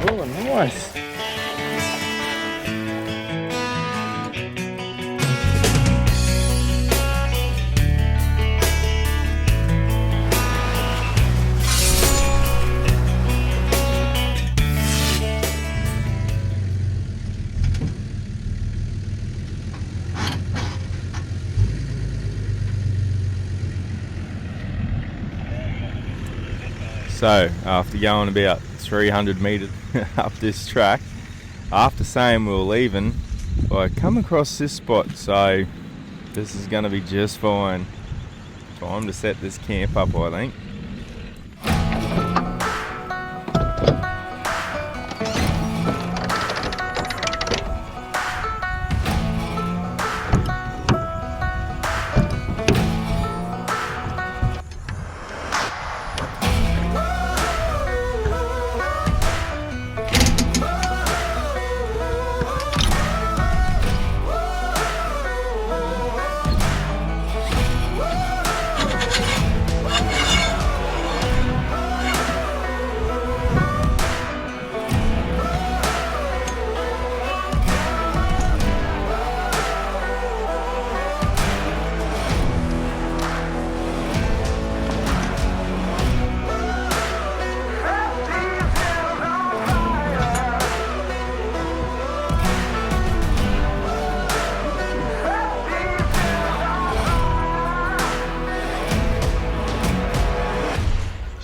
Oh, nice. So, after going about 300 metres up this track, after saying we were leaving, I come across this spot, so this is going to be just fine. Time to set this camp up, I think.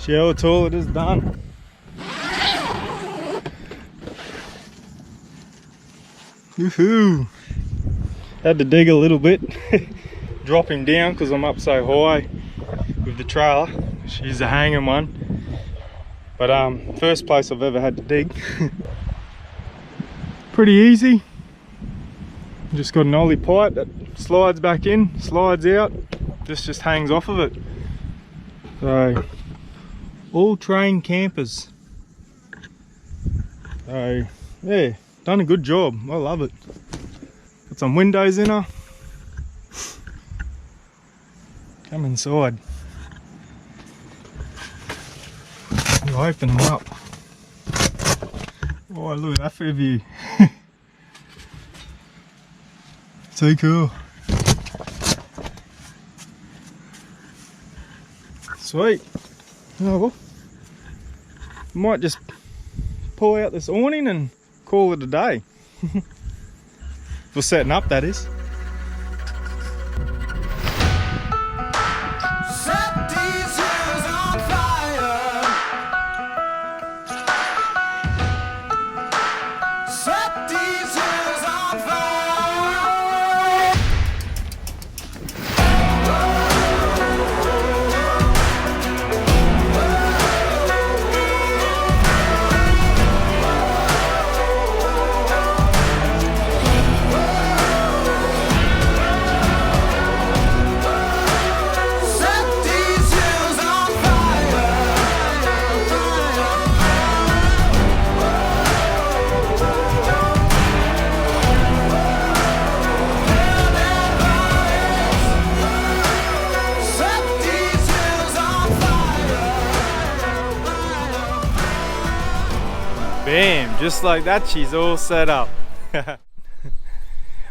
Shower toilet is done. Woohoo! Had to dig a little bit, drop him down because I'm up so high with the trailer. She's a hanging one, but first place I've ever had to dig. Pretty easy. Just got an ollie pipe that slides back in, slides out. This just hangs off of it. So, all trained campers. So yeah, done a good job. I love it. Got some windows in her. Come inside. You open them up. Oh, look at that for a view. So cool. Sweet. Oh well, might just pull out this awning and call it a day. For setting up, that is. Set these hills on fire. Set these hills on fire. Bam, just like that, she's all set up. I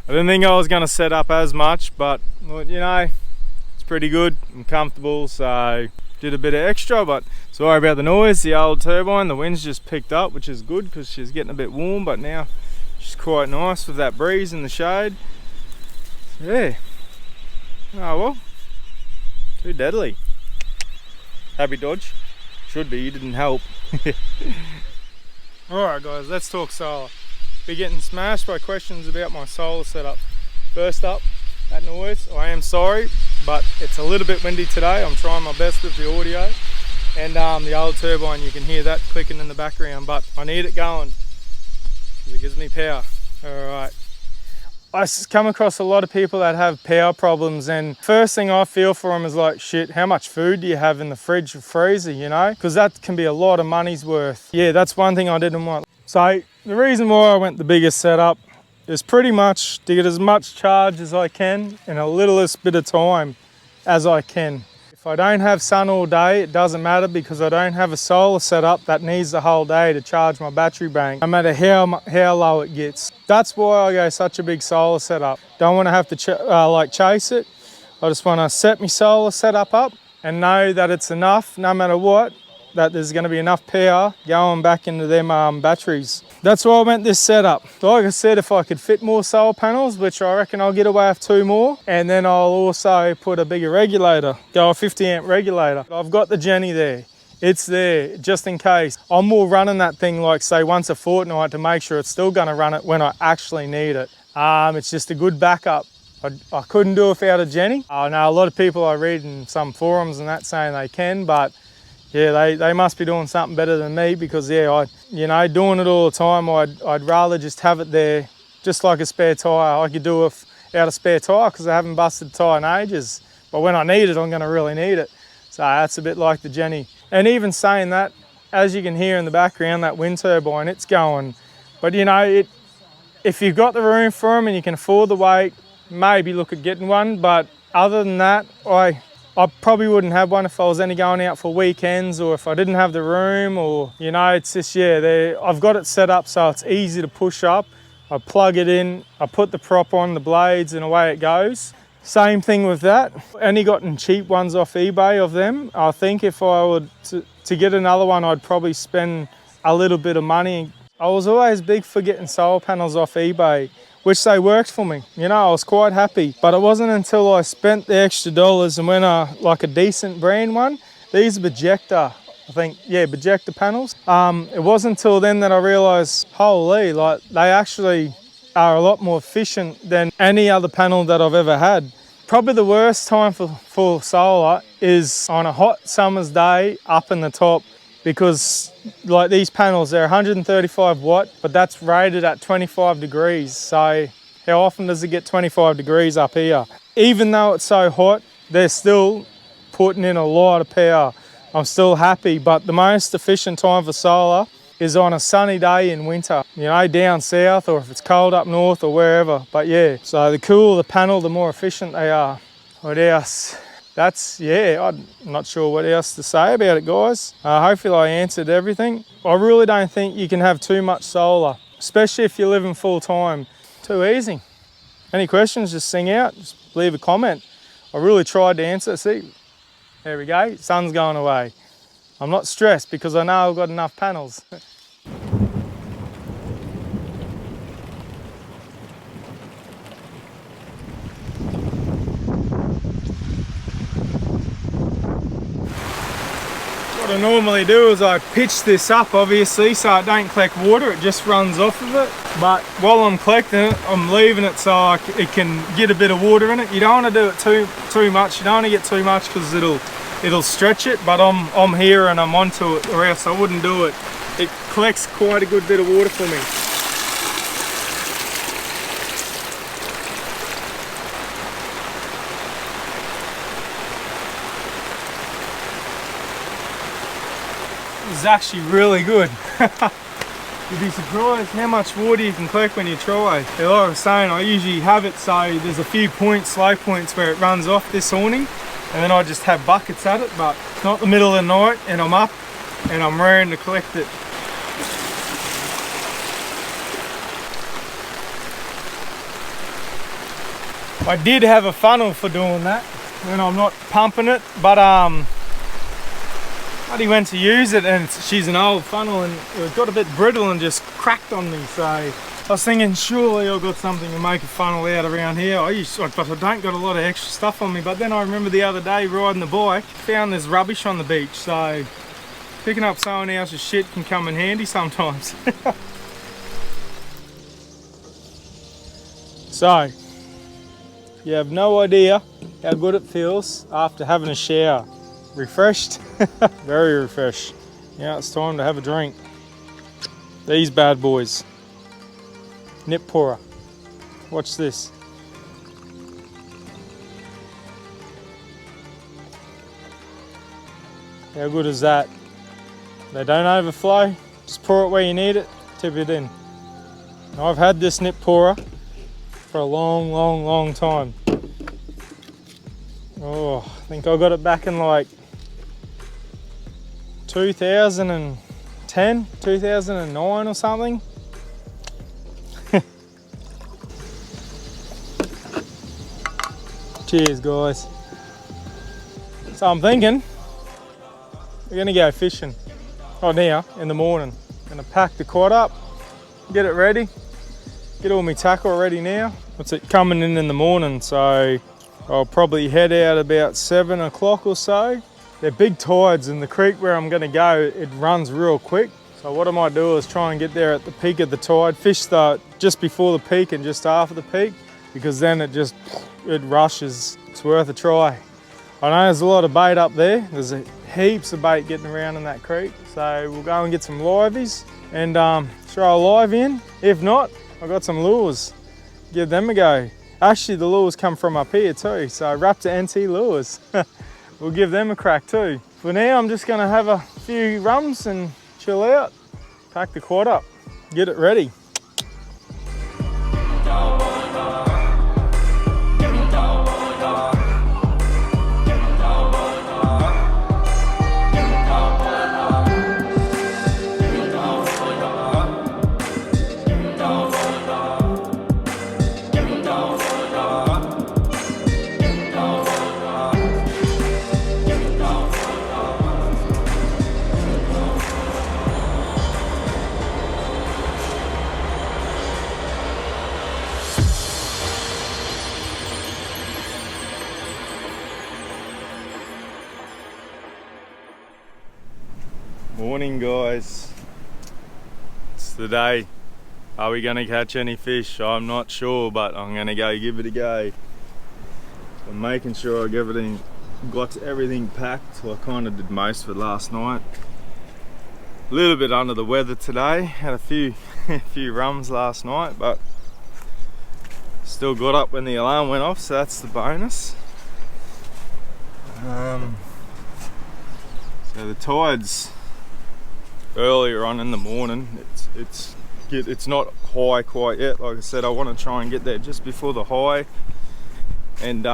didn't think I was going to set up as much, but you know, it's pretty good and comfortable, so did a bit of extra. But sorry about the noise, the old turbine, the wind's just picked up, which is good because she's getting a bit warm, but now she's quite nice with that breeze in the shade. Yeah, oh well, too deadly. Happy dodge, should be, you didn't help. Alright guys, let's talk solar. Be getting smashed by questions about my solar setup. First up, that noise, I am sorry, but it's a little bit windy today. I'm trying my best with the audio. And the old turbine, you can hear that clicking in the background, but I need it going because it gives me power. Alright. I come across a lot of people that have power problems, and first thing I feel for them is like, shit, how much food do you have in the fridge or freezer, you know? Because that can be a lot of money's worth. Yeah, that's one thing I didn't want. So the reason why I went the biggest setup is pretty much to get as much charge as I can in a littlest bit of time as I can. If If I don't have sun all day, it doesn't matter because I don't have a solar setup that needs the whole day to charge my battery bank, no matter how low it gets. That's why I go such a big solar setup. Don't want to have to chase it. I just want to set my solar setup up and know that it's enough, no matter what, that there's going to be enough power going back into them batteries. That's why I went this setup. Like I said, if I could fit more solar panels, which I reckon I'll get away with 2 more, and then I'll also put a bigger regulator, go a 50 amp regulator. I've got the Jenny there. It's there just in case. I'm more running that thing like say once a fortnight to make sure it's still going to run it when I actually need it. It's just a good backup. I couldn't do it without a Jenny. I know a lot of people I read in some forums and that saying they can, but yeah, they must be doing something better than me because yeah, doing it all the time, I'd rather just have it there just like a spare tyre. I could do it without a spare tyre because I haven't busted a tyre in ages. But when I need it, I'm going to really need it. So that's a bit like the Jenny. And even saying that, as you can hear in the background, that wind turbine, it's going. But if you've got the room for them and you can afford the weight, maybe look at getting one. But other than that, I probably wouldn't have one if I was only going out for weekends or if I didn't have the room or, it's just, yeah, I've got it set up so it's easy to push up. I plug it in, I put the prop on the blades and away it goes. Same thing with that. Only gotten cheap ones off eBay of them. I think if I were to get another one, I'd probably spend a little bit of money. I was always big for getting solar panels off eBay, which they worked for me. I was quite happy. But it wasn't until I spent the extra dollars and went like a decent brand one. These are Bajecta, I think, yeah, Bajecta panels. It wasn't until then that I realized, holy, like they actually are a lot more efficient than any other panel that I've ever had. Probably the worst time for solar is on a hot summer's day up in the top, because like these panels, they're 135 watt, but that's rated at 25 degrees. So how often does it get 25 degrees up here? Even though it's so hot, they're still putting in a lot of power. I'm still happy, but the most efficient time for solar is on a sunny day in winter, down south, or if it's cold up north or wherever. But yeah, so the cooler the panel, the more efficient they are. What else? I'm not sure what else to say about it, guys. Hopefully I answered everything. I really don't think you can have too much solar, especially if you're living full time. Too easy. Any questions, just sing out, just leave a comment. I really tried to answer. See, there we go, sun's going away. I'm not stressed because I know I've got enough panels. What I normally do is I pitch this up, obviously, so it don't collect water, it just runs off of it. But while I'm collecting it, I'm leaving it so it can get a bit of water in it. You don't want to do it too much. You don't want to get too much because it'll stretch it, but I'm here and I'm onto it, or else I wouldn't do it. It collects quite a good bit of water for me. This is actually really good. You'd be surprised how much water you can collect when you try. Like I was saying, I usually have it so there's a few slow points where it runs off this awning, and then I just have buckets at it, but it's not the middle of the night and I'm up and I'm raring to collect it. I did have a funnel for doing that when I'm not pumping it, but Buddy went to use it and she's an old funnel and it got a bit brittle and just cracked on me, so I was thinking surely I've got something to make a funnel out around here. But I don't got a lot of extra stuff on me. But then I remember the other day riding the bike, found there's rubbish on the beach, so picking up someone else's shit can come in handy sometimes. So, you have no idea how good it feels after having a shower. Refreshed? Very refreshed. Now it's time to have a drink. These bad boys. Nip pourer. Watch this. How good is that? They don't overflow. Just pour it where you need it, tip it in. Now, I've had this nip pourer for a long time. Oh, I think I got it back in like 2010, 2009 or something. Cheers, guys. So I'm thinking we're gonna go fishing right now in the morning. Gonna pack the quad up, get it ready, get all my tackle ready now. What's it coming in the morning? So I'll probably head out about 7 o'clock or so. They're big tides in the creek where I'm gonna go. It runs real quick. So what I might do is try and get there at the peak of the tide, fish just before the peak and just after the peak, because then it rushes. It's worth a try. I know there's a lot of bait up there. There's heaps of bait getting around in that creek. So we'll go and get some liveys and throw a live in. If not, I've got some lures. Give them a go. Actually, the lures come from up here too. So Raptor NT lures. We'll give them a crack too. For now, I'm just gonna have a few rums and chill out. Pack the quad up, get it ready. Morning, guys. It's the day. Are we gonna catch any fish? I'm not sure, but I'm gonna go give it a go. I'm making sure I got everything packed. Well, I kind of did most of it last night. A little bit under the weather today. Had a few rums last night, but still got up when the alarm went off, so that's the bonus. So the tides earlier on in the morning, it's not high quite yet. Like I said, I want to try and get there just before the high and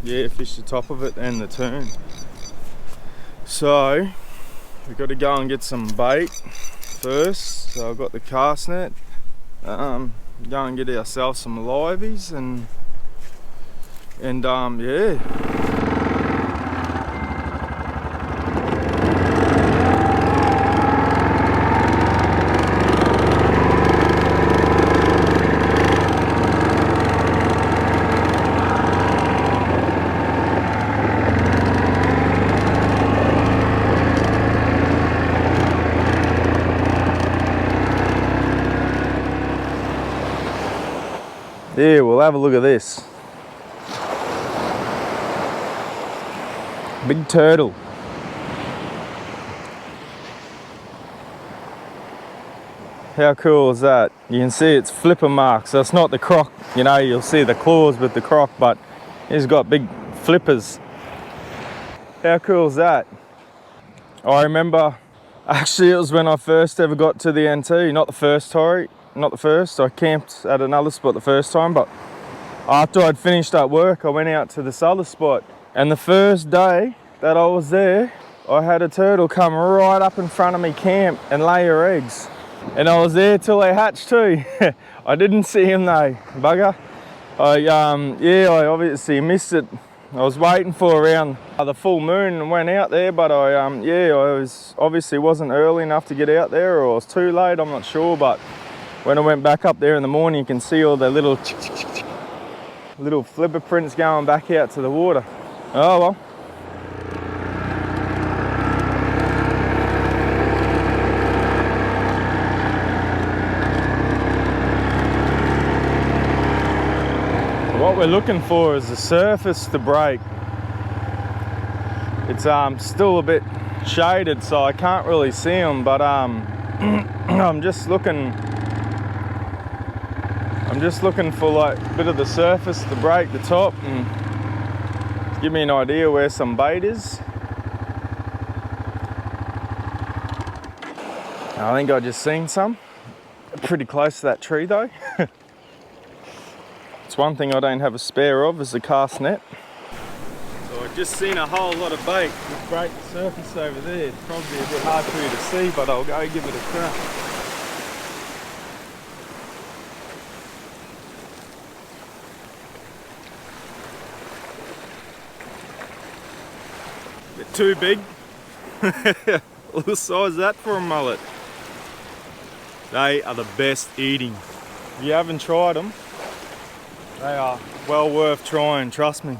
yeah, fish the top of it and the turn. So we've got to go and get some bait first. So I've got the cast net, go and get ourselves some liveys and yeah. Yeah, we'll have a look at this. Big turtle. How cool is that? You can see its flipper marks. So it's not the croc, you know, you'll see the claws with the croc, but he's got big flippers. How cool is that? I remember, actually it was when I first ever got to the NT, not the first, I camped at another spot the first time, but after I'd finished up work, I went out to this other spot. And the first day that I was there, I had a turtle come right up in front of me camp and lay her eggs. And I was there till they hatched too. I didn't see him though, bugger. I obviously missed it. I was waiting for around the full moon and went out there, but I obviously wasn't early enough to get out there, or I was too late, I'm not sure, but when I went back up there in the morning, you can see all the little flipper prints going back out to the water. Oh well. What we're looking for is the surface to break. It's still a bit shaded, so I can't really see them, but I'm just looking for like a bit of the surface to break the top and give me an idea where some bait is. I think I just seen some. Pretty close to that tree though. It's one thing I don't have a spare of is the cast net. I've just seen a whole lot of bait with great surface over there. It's probably a bit hard for you to see, but I'll go give it a crack. Bit too big. What the size is that for a mullet? They are the best eating. If you haven't tried them, they are well worth trying, trust me.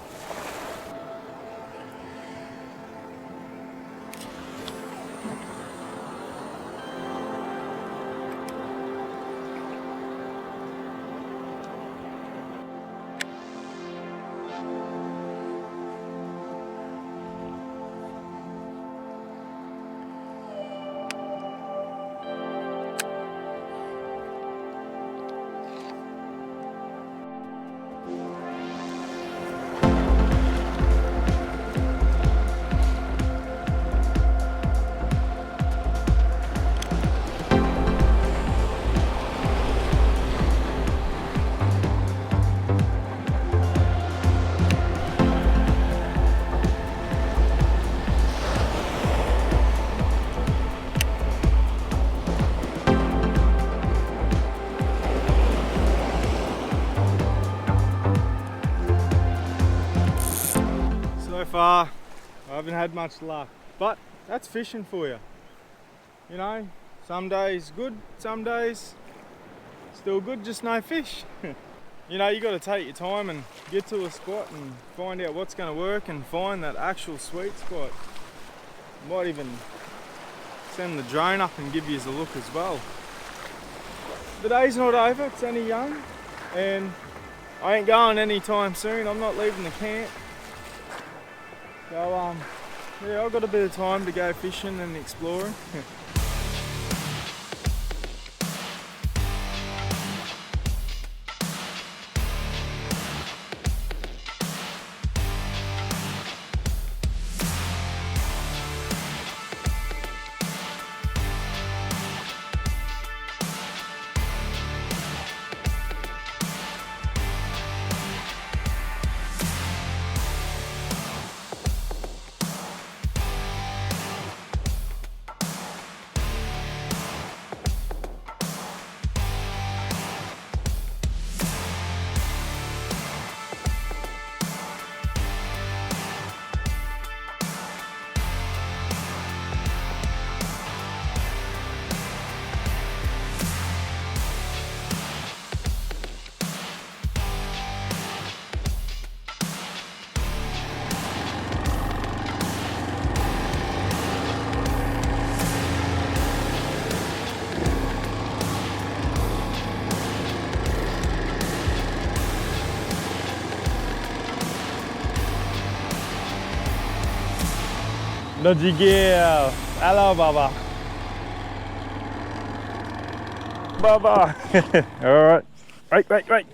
So far, I haven't had much luck, but that's fishing for you. You know, some days good, some days still good, just no fish. You know, you got to take your time and get to a spot and find out what's going to work and find that actual sweet spot. Might even send the drone up and give you a look as well. The day's not over, it's only young, and I ain't going anytime soon. I'm not leaving the camp. So yeah, I've got a bit of time to go fishing and exploring. Nojigil. Hello, Baba. Baba. All right. Right.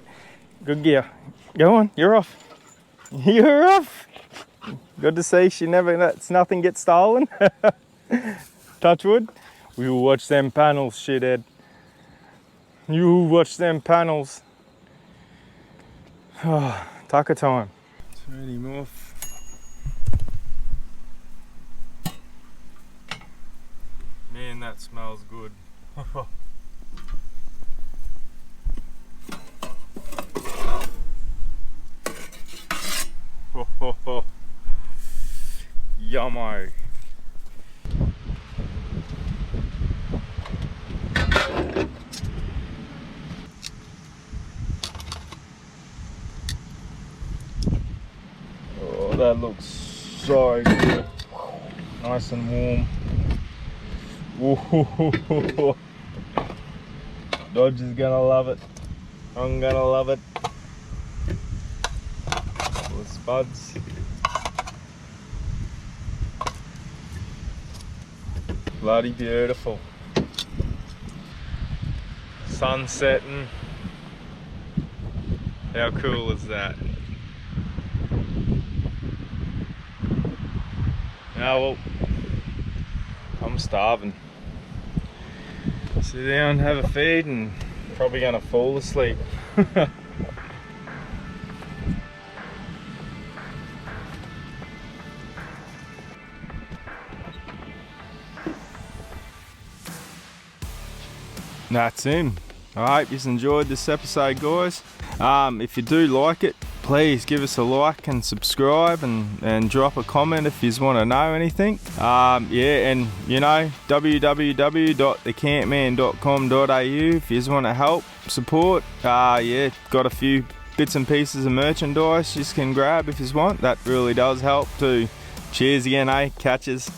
Good gear. Go on. You're off. You're off. Good to see. She never lets nothing get stolen. Touch wood. We will watch them panels, shithead. You will watch them panels. Oh, tucker time. Turn him off. Man, that smells good. Yummo. Oh, that looks so good. Nice and warm. Ooh. Dodge is gonna love it. I'm gonna love it. Couple of spuds. Bloody beautiful. Sun setting. How cool is that? Now, well, I'm starving. Sit down, have a feed, and probably gonna fall asleep. That's him. I hope you enjoyed this episode, guys. If you do like it, please give us a like and subscribe, and drop a comment if you want to know anything. Yeah, and you know, www.thecampman.com.au if you want to help support. Yeah, got a few bits and pieces of merchandise you can grab if you want. That really does help too. Cheers again, eh? Catches.